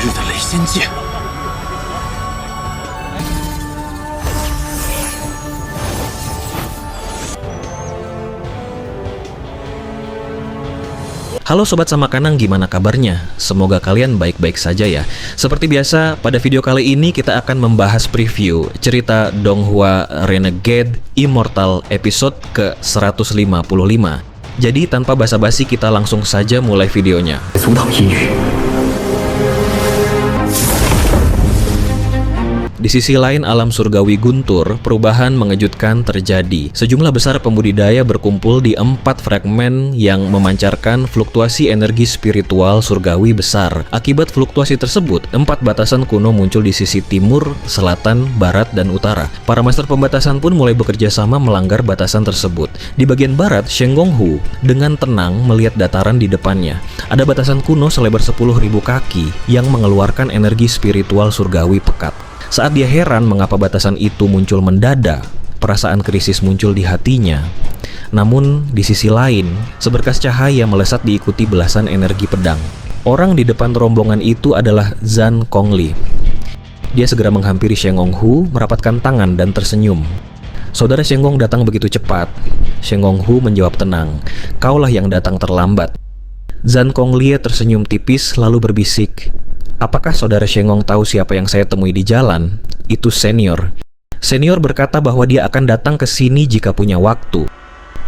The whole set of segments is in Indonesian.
日的雷仙剑。 Halo Sobat Samakanang, gimana kabarnya? Semoga kalian baik-baik saja ya. Seperti biasa, pada video kali ini kita akan membahas preview cerita Donghua Renegade Immortal episode ke-155. Jadi tanpa basa-basi kita langsung saja mulai videonya. Di sisi lain alam surgawi Guntur, perubahan mengejutkan terjadi. Sejumlah besar pembudidaya berkumpul di 4 fragmen yang memancarkan fluktuasi energi spiritual surgawi besar. Akibat fluktuasi tersebut, 4 batasan kuno muncul di sisi timur, selatan, barat, dan utara. Para master pembatasan pun mulai bekerja sama melanggar batasan tersebut. Di bagian barat, Shen Gonghu dengan tenang melihat dataran di depannya. Ada batasan kuno selebar 10.000 kaki yang mengeluarkan energi spiritual surgawi pekat. Saat dia heran mengapa batasan itu muncul mendadak, perasaan krisis muncul di hatinya. Namun, di sisi lain, seberkas cahaya melesat diikuti belasan energi pedang. Orang di depan rombongan itu adalah Zhan Gongli. Dia segera menghampiri Shen Gonghu, merapatkan tangan dan tersenyum. Saudara Shen Gong datang begitu cepat. Shen Gonghu menjawab tenang, "Kaulah yang datang terlambat." Zhan Gongli tersenyum tipis lalu berbisik, "Apakah saudara Shen Gong tahu siapa yang saya temui di jalan? Itu senior." Senior berkata bahwa dia akan datang ke sini jika punya waktu.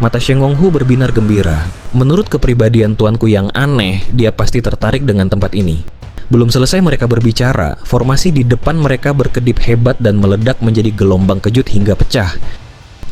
Mata Shen Gonghu berbinar gembira. Menurut kepribadian tuanku yang aneh, dia pasti tertarik dengan tempat ini. Belum selesai mereka berbicara, formasi di depan mereka berkedip hebat dan meledak menjadi gelombang kejut hingga pecah.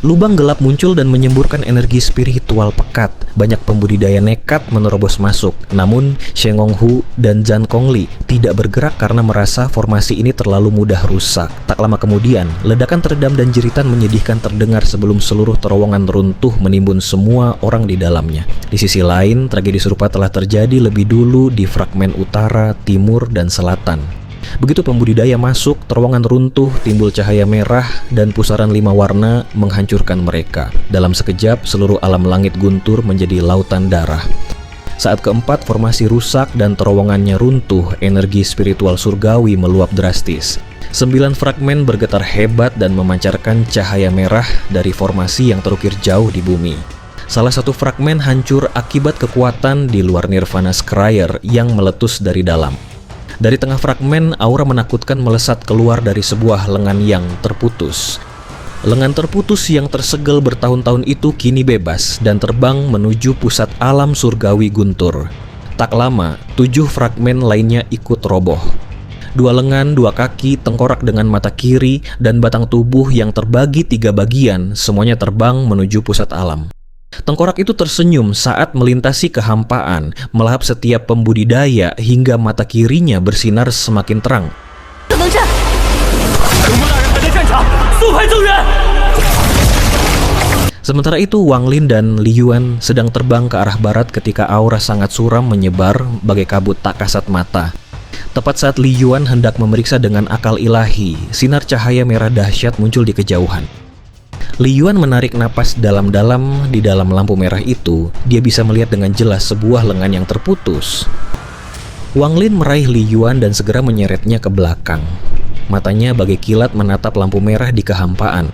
Lubang gelap muncul dan menyemburkan energi spiritual pekat. Banyak pembudidaya nekat menerobos masuk. Namun, Shen Gonghu dan Zhan Gongli tidak bergerak karena merasa formasi ini terlalu mudah rusak. Tak lama kemudian, ledakan teredam dan jeritan menyedihkan terdengar sebelum seluruh terowongan runtuh menimbun semua orang di dalamnya. Di sisi lain, tragedi serupa telah terjadi lebih dulu di fragmen utara, timur, dan selatan. Begitu pembudidaya masuk, terowongan runtuh, timbul cahaya merah, dan pusaran 5 warna menghancurkan mereka. Dalam sekejap, seluruh alam langit Guntur menjadi lautan darah. Saat keempat, formasi rusak dan terowongannya runtuh, energi spiritual surgawi meluap drastis. 9 fragmen bergetar hebat dan memancarkan cahaya merah dari formasi yang terukir jauh di bumi. Salah satu fragmen hancur akibat kekuatan di luar Nirvana Scryer yang meletus dari dalam. Dari tengah fragmen, aura menakutkan melesat keluar dari sebuah lengan yang terputus. Lengan terputus yang tersegel bertahun-tahun itu kini bebas dan terbang menuju pusat alam surgawi Guntur. Tak lama, 7 fragmen lainnya ikut roboh. 2 lengan, 2 kaki, tengkorak dengan mata kiri, dan batang tubuh yang terbagi 3 bagian, semuanya terbang menuju pusat alam. Tengkorak itu tersenyum saat melintasi kehampaan, melahap setiap pembudidaya hingga mata kirinya bersinar semakin terang. Sementara itu, Wang Lin dan Li Yuan sedang terbang ke arah barat ketika aura sangat suram menyebar bagai kabut tak kasat mata. Tepat saat Li Yuan hendak memeriksa dengan akal ilahi, sinar cahaya merah dahsyat muncul di kejauhan. Li Yuan menarik napas dalam-dalam. Di dalam lampu merah itu, dia bisa melihat dengan jelas sebuah lengan yang terputus. Wang Lin meraih Li Yuan dan segera menyeretnya ke belakang. Matanya bagai kilat menatap lampu merah di kehampaan.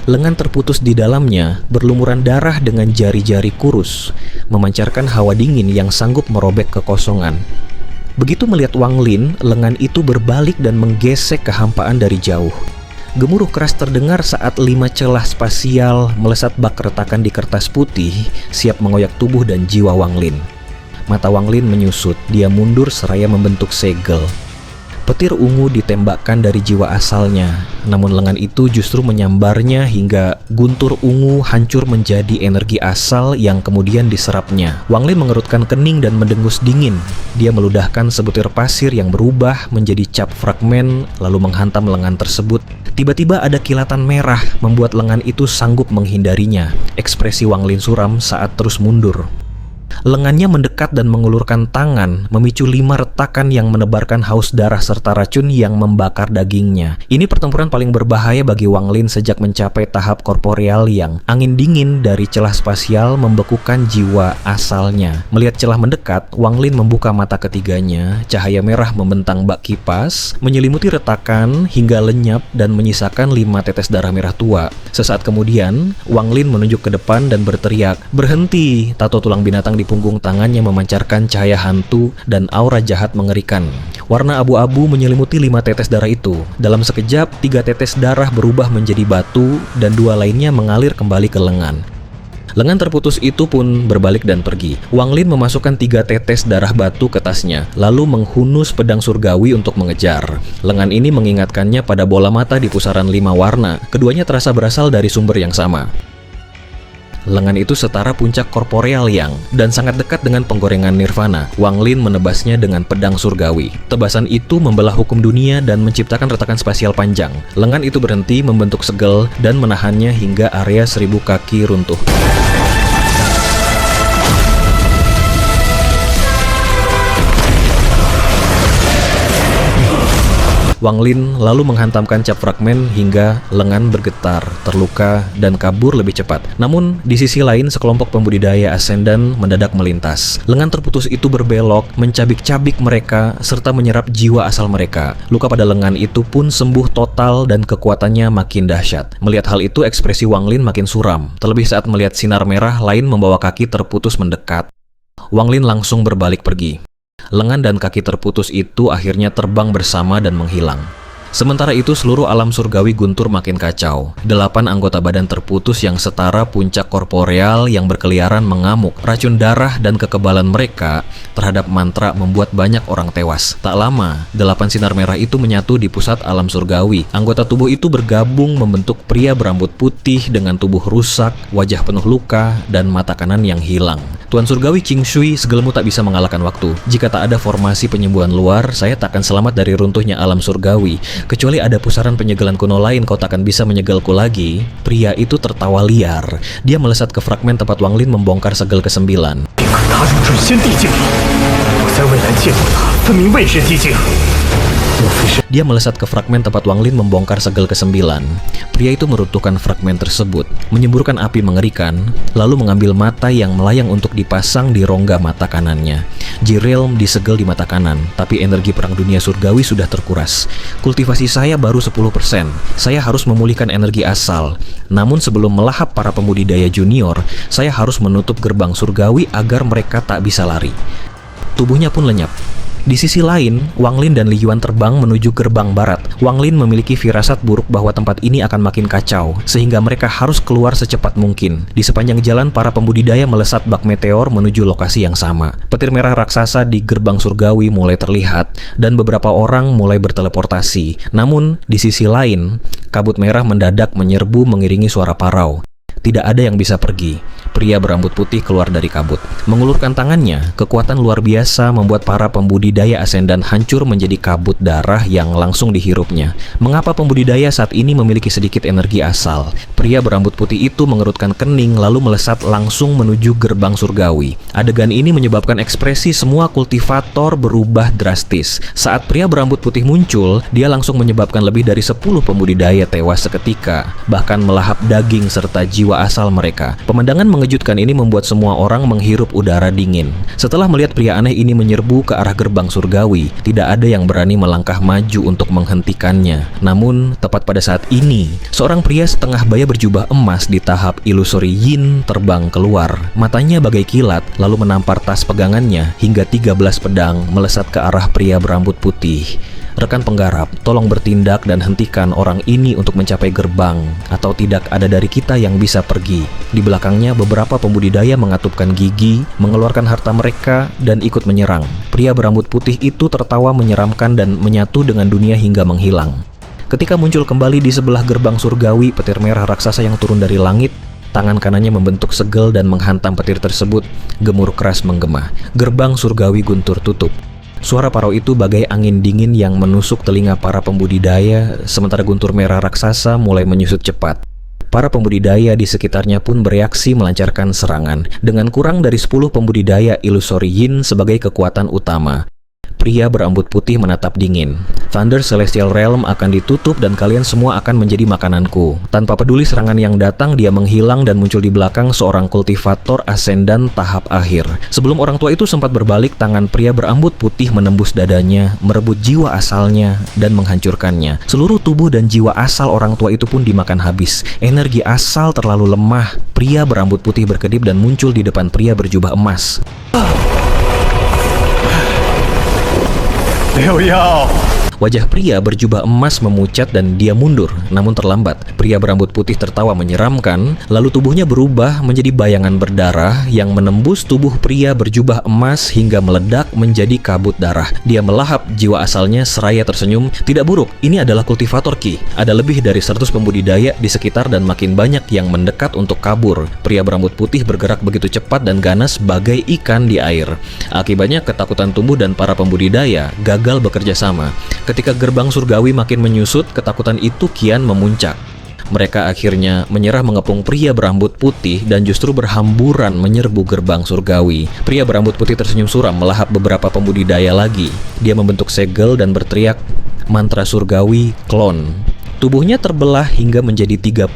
Lengan terputus di dalamnya berlumuran darah dengan jari-jari kurus, memancarkan hawa dingin yang sanggup merobek kekosongan. Begitu melihat Wang Lin, lengan itu berbalik dan menggesek kehampaan dari jauh. Gemuruh keras terdengar saat 5 celah spasial melesat bak retakan di kertas putih, siap mengoyak tubuh dan jiwa Wang Lin. Mata Wang Lin menyusut, dia mundur seraya membentuk segel. Petir ungu ditembakkan dari jiwa asalnya, namun lengan itu justru menyambarnya hingga guntur ungu hancur menjadi energi asal yang kemudian diserapnya. Wang Lin mengerutkan kening dan mendengus dingin. Dia meludahkan sebutir pasir yang berubah menjadi cap fragmen lalu menghantam lengan tersebut. Tiba-tiba ada kilatan merah membuat lengan itu sanggup menghindarinya. Ekspresi Wang Lin suram saat terus mundur. Lengannya mendekat dan mengulurkan tangan, memicu 5 retakan yang menebarkan haus darah serta racun yang membakar dagingnya. Ini pertempuran paling berbahaya bagi Wang Lin sejak mencapai tahap korporeal yang angin dingin dari celah spasial membekukan jiwa asalnya. Melihat celah mendekat, Wang Lin membuka mata ketiganya, cahaya merah membentang bak kipas, menyelimuti retakan hingga lenyap dan menyisakan 5 tetes darah merah tua. Sesaat kemudian, Wang Lin menunjuk ke depan dan berteriak, "Berhenti!" Tato tulang binatang di punggung tangannya memancarkan cahaya hantu dan aura jahat mengerikan. Warna abu-abu menyelimuti 5 tetes darah itu. Dalam sekejap, 3 tetes darah berubah menjadi batu dan 2 lainnya mengalir kembali ke lengan. Lengan terputus itu pun berbalik dan pergi. Wang Lin memasukkan 3 tetes darah batu ke tasnya, lalu menghunus pedang surgawi untuk mengejar. Lengan ini mengingatkannya pada bola mata di pusaran 5 warna. Keduanya terasa berasal dari sumber yang sama. Lengan itu setara puncak korporeal yang dan sangat dekat dengan penggorengan nirvana. Wang Lin menebasnya dengan pedang surgawi. Tebasan itu membelah hukum dunia dan menciptakan retakan spasial panjang. Lengan itu berhenti membentuk segel dan menahannya hingga area 1000 kaki runtuh. Wang Lin lalu menghantamkan cap fragmen hingga lengan bergetar, terluka, dan kabur lebih cepat. Namun, di sisi lain sekelompok pembudidaya Ascendan mendadak melintas. Lengan terputus itu berbelok, mencabik-cabik mereka, serta menyerap jiwa asal mereka. Luka pada lengan itu pun sembuh total dan kekuatannya makin dahsyat. Melihat hal itu, ekspresi Wang Lin makin suram. Terlebih saat melihat sinar merah lain membawa kaki terputus mendekat. Wang Lin langsung berbalik pergi. Lengan dan kaki terputus itu akhirnya terbang bersama dan menghilang. Sementara itu seluruh alam surgawi Guntur makin kacau. 8 anggota badan terputus yang setara puncak korporeal yang berkeliaran mengamuk. Racun darah dan kekebalan mereka terhadap mantra membuat banyak orang tewas. Tak lama, 8 sinar merah itu menyatu di pusat alam surgawi. Anggota tubuh itu bergabung membentuk pria berambut putih dengan tubuh rusak, wajah penuh luka, dan mata kanan yang hilang. Tuan Surgawi Qing Shui, segelmu tak bisa mengalahkan waktu. Jika tak ada formasi penyembuhan luar, saya tak akan selamat dari runtuhnya alam surgawi. Kecuali ada pusaran penyegelan kuno lain, kau tak akan bisa menyegelku lagi. Pria itu tertawa liar. Dia melesat ke fragmen tempat Wang Lin membongkar segel ke-9. Dia melesat ke fragmen tempat Wang Lin membongkar segel ke-9. Pria itu meruntuhkan fragmen tersebut, menyemburkan api mengerikan, lalu mengambil mata yang melayang untuk dipasang di rongga mata kanannya. Ji-realm disegel di mata kanan, tapi energi perang dunia surgawi sudah terkuras. Kultivasi saya baru 10%. Saya harus memulihkan energi asal. Namun sebelum melahap para pembudidaya junior, saya harus menutup gerbang surgawi agar mereka tak bisa lari. Tubuhnya pun lenyap. Di sisi lain, Wang Lin dan Li Yuan terbang menuju gerbang barat. Wang Lin memiliki firasat buruk bahwa tempat ini akan makin kacau, sehingga mereka harus keluar secepat mungkin. Di sepanjang jalan, para pembudidaya melesat bak meteor menuju lokasi yang sama. Petir merah raksasa di gerbang surgawi mulai terlihat, dan beberapa orang mulai berteleportasi. Namun, di sisi lain, kabut merah mendadak menyerbu mengiringi suara parau. Tidak ada yang bisa pergi. Pria berambut putih keluar dari kabut. Mengulurkan tangannya, kekuatan luar biasa membuat para pembudidaya Ascendan hancur menjadi kabut darah yang langsung dihirupnya. Mengapa pembudidaya saat ini memiliki sedikit energi asal? Pria berambut putih itu mengerutkan kening lalu melesat langsung menuju gerbang surgawi. Adegan ini menyebabkan ekspresi semua kultivator berubah drastis. Saat pria berambut putih muncul, dia langsung menyebabkan lebih dari 10 pembudidaya tewas seketika, bahkan melahap daging serta jiwa asal mereka. Pemandangan mengejutkan ini membuat semua orang menghirup udara dingin. Setelah melihat pria aneh ini menyerbu ke arah gerbang surgawi, tidak ada yang berani melangkah maju untuk menghentikannya. Namun, tepat pada saat ini, seorang pria setengah baya berjubah emas di tahap ilusori yin terbang keluar. Matanya bagai kilat, lalu menampar tas pegangannya hingga 13 pedang melesat ke arah pria berambut putih. Rekan penggarap, tolong bertindak dan hentikan orang ini untuk mencapai gerbang, atau tidak ada dari kita yang bisa pergi. Di belakangnya beberapa pembudidaya mengatupkan gigi, mengeluarkan harta mereka, dan ikut menyerang. Pria berambut putih itu tertawa menyeramkan dan menyatu dengan dunia hingga menghilang. Ketika muncul kembali di sebelah gerbang surgawi, petir merah raksasa yang turun dari langit, tangan kanannya membentuk segel dan menghantam petir tersebut. Gemur keras menggema. Gerbang surgawi Guntur tutup. Suara parau itu bagai angin dingin yang menusuk telinga para pembudidaya, sementara guntur merah raksasa mulai menyusut cepat. Para pembudidaya di sekitarnya pun bereaksi melancarkan serangan, dengan kurang dari 10 pembudidaya ilusori yin sebagai kekuatan utama. Pria berambut putih menatap dingin. Thunder Celestial Realm akan ditutup dan kalian semua akan menjadi makananku. Tanpa peduli serangan yang datang, dia menghilang dan muncul di belakang seorang kultivator ascendan tahap akhir. Sebelum orang tua itu sempat berbalik, tangan pria berambut putih menembus dadanya, merebut jiwa asalnya dan menghancurkannya. Seluruh tubuh dan jiwa asal orang tua itu pun dimakan habis. Energi asal terlalu lemah. Pria berambut putih berkedip dan muncul di depan pria berjubah emas. Wajah pria berjubah emas memucat dan dia mundur, namun terlambat. Pria berambut putih tertawa menyeramkan, lalu tubuhnya berubah menjadi bayangan berdarah yang menembus tubuh pria berjubah emas hingga meledak menjadi kabut darah. Dia melahap jiwa asalnya seraya tersenyum. Tidak buruk, ini adalah kultivator Qi. Ada lebih dari 100 pembudidaya di sekitar dan makin banyak yang mendekat untuk kabur. Pria berambut putih bergerak begitu cepat dan ganas bagai ikan di air. Akibatnya ketakutan tubuh dan para pembudidaya gagal bekerja sama. Ketika gerbang surgawi makin menyusut, ketakutan itu kian memuncak. Mereka akhirnya menyerah mengepung pria berambut putih dan justru berhamburan menyerbu gerbang surgawi. Pria berambut putih tersenyum suram melahap beberapa pembudidaya lagi. Dia membentuk segel dan berteriak mantra surgawi klon. Tubuhnya terbelah hingga menjadi 32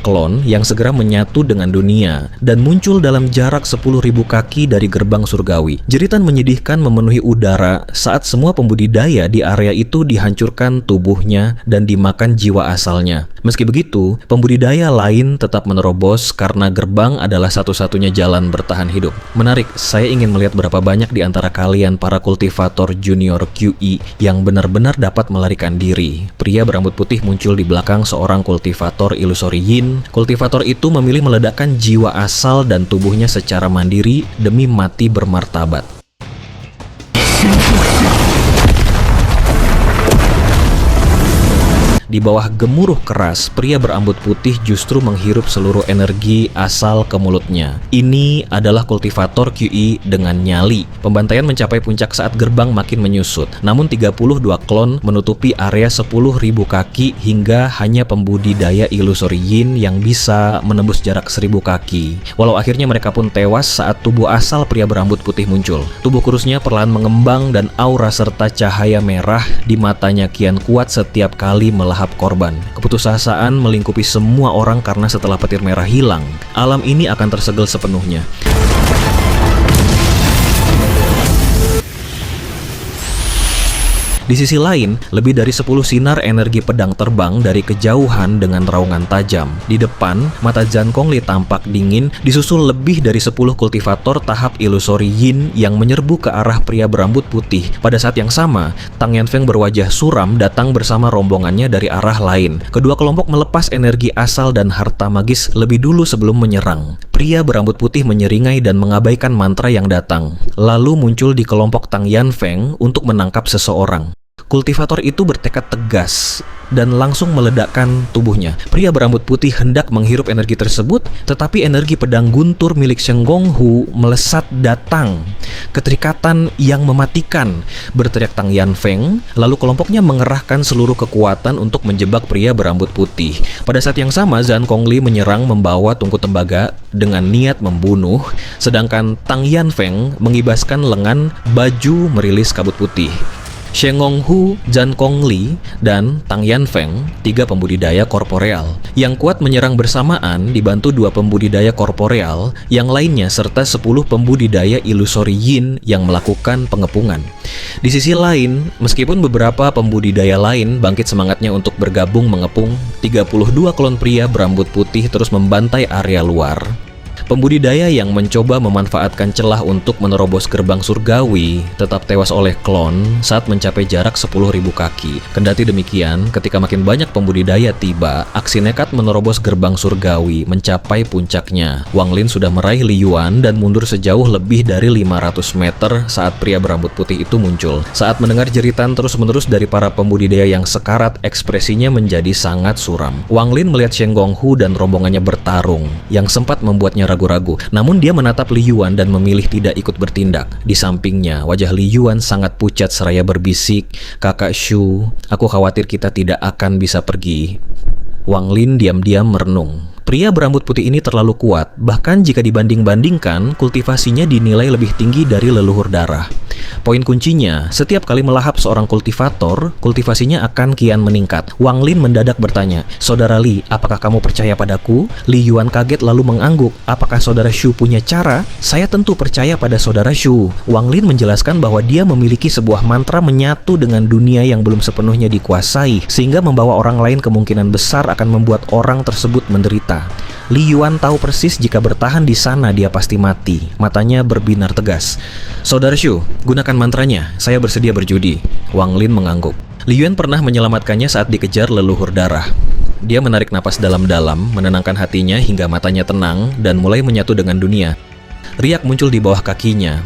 klon yang segera menyatu dengan dunia dan muncul dalam jarak 10.000 kaki dari gerbang surgawi. Jeritan menyedihkan memenuhi udara saat semua pembudidaya di area itu dihancurkan tubuhnya dan dimakan jiwa asalnya. Meski begitu, pembudidaya lain tetap menerobos karena gerbang adalah satu-satunya jalan bertahan hidup. Menarik, saya ingin melihat berapa banyak di antara kalian para kultivator junior QE yang benar-benar dapat melarikan diri. Pria berambut putih muncul di belakang seorang kultivator ilusori yin. Kultivator itu memilih meledakkan jiwa asal dan tubuhnya secara mandiri demi mati bermartabat. Di bawah gemuruh keras, pria berambut putih justru menghirup seluruh energi asal ke mulutnya. Ini adalah kultivator QE dengan nyali. Pembantaian mencapai puncak saat gerbang makin menyusut. Namun 32 klon menutupi area 10.000 kaki hingga hanya pembudidaya ilusori yin yang bisa menembus jarak 1.000 kaki. Walau akhirnya mereka pun tewas saat tubuh asal pria berambut putih muncul. Tubuh kurusnya perlahan mengembang dan aura serta cahaya merah di matanya kian kuat setiap kali melahap korban. Keputusasaan melingkupi semua orang karena setelah petir merah hilang, alam ini akan tersegel sepenuhnya. Di sisi lain, lebih dari 10 sinar energi pedang terbang dari kejauhan dengan raungan tajam. Di depan, mata Zhan Kongli tampak dingin, disusul lebih dari 10 kultivator tahap ilusori yin yang menyerbu ke arah pria berambut putih. Pada saat yang sama, Tang Yanfeng berwajah suram datang bersama rombongannya dari arah lain. Kedua kelompok melepas energi asal dan harta magis lebih dulu sebelum menyerang. Pria berambut putih menyeringai dan mengabaikan mantra yang datang, lalu muncul di kelompok Tang Yanfeng untuk menangkap seseorang. Kultivator itu bertekad tegas dan langsung meledakkan tubuhnya. Pria berambut putih hendak menghirup energi tersebut, tetapi energi pedang guntur milik Sheng Gonghu melesat datang. Keterikatan yang mematikan, berteriak Tang Yanfeng, lalu kelompoknya mengerahkan seluruh kekuatan untuk menjebak pria berambut putih. Pada saat yang sama, Zhan Kongli menyerang membawa tungku tembaga dengan niat membunuh, sedangkan Tang Yanfeng mengibaskan lengan baju merilis kabut putih. Sheng Gonghu, Zhan Kongli, dan Tang Yanfeng, 3 pembudidaya korporeal. Yang kuat menyerang bersamaan dibantu 2 pembudidaya korporeal yang lainnya serta 10 pembudidaya ilusori yin yang melakukan pengepungan. Di sisi lain, meskipun beberapa pembudidaya lain bangkit semangatnya untuk bergabung mengepung, 32 klon pria berambut putih terus membantai area luar. Pembudidaya yang mencoba memanfaatkan celah untuk menerobos gerbang surgawi tetap tewas oleh klon saat mencapai jarak 10.000 kaki. Kendati demikian, ketika makin banyak pembudidaya tiba, aksi nekat menerobos gerbang surgawi mencapai puncaknya. Wang Lin sudah meraih Li Yuan dan mundur sejauh lebih dari 500 meter saat pria berambut putih itu muncul. Saat mendengar jeritan terus-menerus dari para pembudidaya yang sekarat, ekspresinya menjadi sangat suram. Wang Lin melihat Sheng Gonghu dan rombongannya bertarung, yang sempat membuatnya ragu-ragu. Namun dia menatap Li Yuan dan memilih tidak ikut bertindak. Di sampingnya, wajah Li Yuan sangat pucat seraya berbisik, "Kakak Shu, aku khawatir kita tidak akan bisa pergi." Wang Lin diam-diam merenung. Pria berambut putih ini terlalu kuat, bahkan jika dibanding-bandingkan, kultivasinya dinilai lebih tinggi dari leluhur darah. Poin kuncinya, setiap kali melahap seorang kultivator, kultivasinya akan kian meningkat. Wang Lin mendadak bertanya, "Saudara Li, apakah kamu percaya padaku?" Li Yuan kaget lalu mengangguk, "Apakah saudara Shu punya cara?" "Saya tentu percaya pada saudara Shu." Wang Lin menjelaskan bahwa dia memiliki sebuah mantra menyatu dengan dunia yang belum sepenuhnya dikuasai, sehingga membawa orang lain kemungkinan besar akan membuat orang tersebut menderita. Li Yuan tahu persis jika bertahan di sana dia pasti mati. Matanya berbinar tegas. "Saudara Shu, gunakan mantranya. Saya bersedia berjudi." Wang Lin mengangguk. Li Yuan pernah menyelamatkannya saat dikejar leluhur darah. Dia menarik napas dalam-dalam, menenangkan hatinya hingga matanya tenang dan mulai menyatu dengan dunia. Riak muncul di bawah kakinya.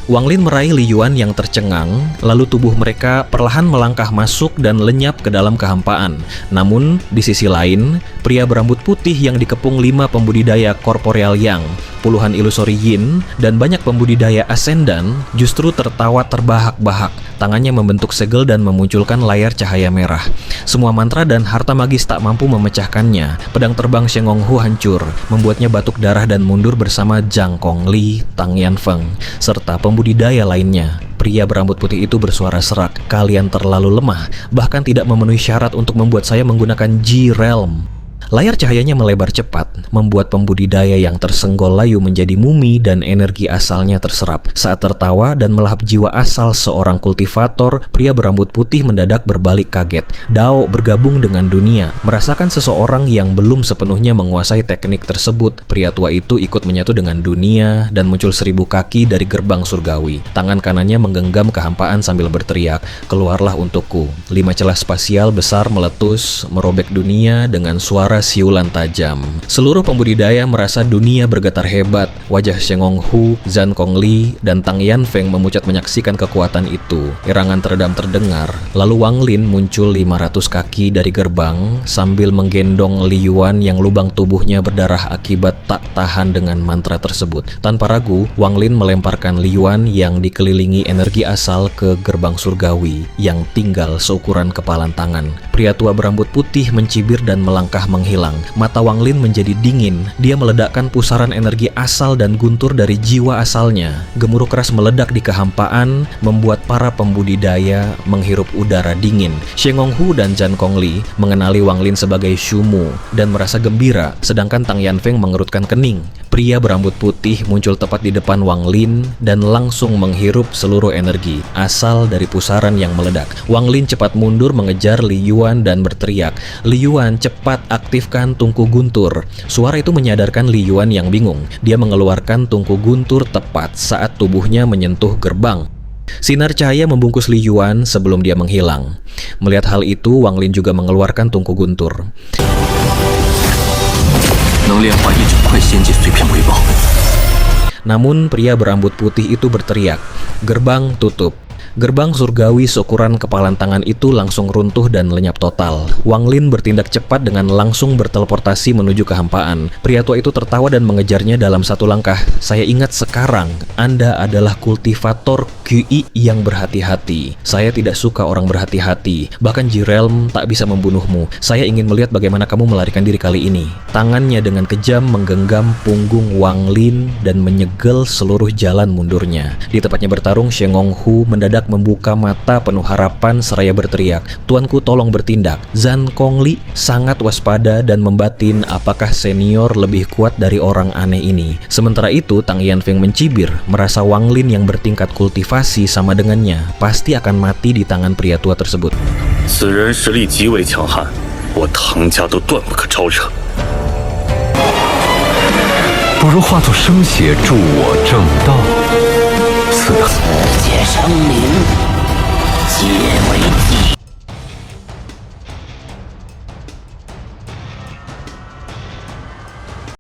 Wang Lin meraih Li Yuan yang tercengang, lalu tubuh mereka perlahan melangkah masuk dan lenyap ke dalam kehampaan. Namun, di sisi lain, pria berambut putih yang dikepung 5 pembudidaya korporeal yang, puluhan ilusori yin, dan banyak pembudidaya ascendan justru tertawa terbahak-bahak. Tangannya membentuk segel dan memunculkan layar cahaya merah. Semua mantra dan harta magis tak mampu memecahkannya. Pedang terbang Sheng Hong Hu hancur, membuatnya batuk darah dan mundur bersama Zhang Kongli, Tang Yanfeng, serta pembudidaya lainnya. Pria berambut putih itu bersuara serak, "Kalian terlalu lemah, bahkan tidak memenuhi syarat untuk membuat saya menggunakan G-Realm." Layar cahayanya melebar cepat, membuat pembudidaya yang tersenggol layu menjadi mumi dan energi asalnya terserap. Saat tertawa dan melahap jiwa asal seorang kultivator, pria berambut putih mendadak berbalik kaget. Dao bergabung dengan dunia, merasakan seseorang yang belum sepenuhnya menguasai teknik tersebut. Pria tua itu ikut menyatu dengan dunia dan muncul 1000 kaki dari gerbang surgawi. Tangan kanannya menggenggam kehampaan sambil berteriak, "Keluarlah untukku." 5 celah spasial besar meletus, merobek dunia dengan suara siulan tajam. Seluruh pembudidaya merasa dunia bergetar hebat. Wajah Sheng Hong Hu, Zhang Kongli, dan Tang Yanfeng memucat menyaksikan kekuatan itu. Irangan teredam terdengar. Lalu Wang Lin muncul 500 kaki dari gerbang sambil menggendong Li Yuan yang lubang tubuhnya berdarah akibat tak tahan dengan mantra tersebut. Tanpa ragu, Wang Lin melemparkan Li Yuan yang dikelilingi energi asal ke gerbang surgawi yang tinggal seukuran kepalan tangan. Pria tua berambut putih mencibir dan melangkah menghilang. Mata Wang Lin menjadi dingin. Dia meledakkan pusaran energi asal dan guntur dari jiwa asalnya. Gemuruh keras meledak di kehampaan, membuat para pembudidaya menghirup udara dingin. Sheng Hong Hu dan Zhang Kongli mengenali Wang Lin sebagai Shumu dan merasa gembira, sedangkan Tang Yanfeng mengerutkan kening. Pria berambut putih muncul tepat di depan Wang Lin dan langsung menghirup seluruh energi asal dari pusaran yang meledak. Wang Lin cepat mundur mengejar Li Yuan dan berteriak, "Li Yuan, cepat aktifkan tungku guntur." Suara itu menyadarkan Li Yuan yang bingung. Dia mengeluarkan tungku guntur tepat saat tubuhnya menyentuh gerbang. Sinar cahaya membungkus Li Yuan sebelum dia menghilang. Melihat hal itu, Wang Lin juga mengeluarkan tungku guntur. Namun pria berambut putih itu berteriak, "Gerbang tutup." Gerbang surgawi seukuran kepalan tangan itu langsung runtuh dan lenyap total. Wang Lin bertindak cepat dengan langsung berteleportasi menuju kehampaan. Pria tua itu tertawa dan mengejarnya dalam satu langkah. "Saya ingat sekarang, Anda adalah kultivator QI yang berhati-hati. Saya tidak suka orang berhati-hati. Bahkan G-Realm tak bisa membunuhmu. Saya ingin melihat bagaimana kamu melarikan diri kali ini." Tangannya dengan kejam menggenggam punggung Wang Lin dan menyegel seluruh jalan mundurnya. Di tempatnya bertarung, Sheng Hong Hu mendadak membuka mata penuh harapan seraya berteriak, "Tuanku, tolong bertindak." Zhang Kongli sangat waspada dan membatin apakah senior lebih kuat dari orang aneh ini. Sementara itu, Tang Yanfeng mencibir, merasa Wang Lin yang bertingkat kultivasi sama dengannya pasti akan mati di tangan pria tua tersebut. 此人实力极为强悍，我唐家都断不可招惹。不如化作生血助我正道。此此界生灵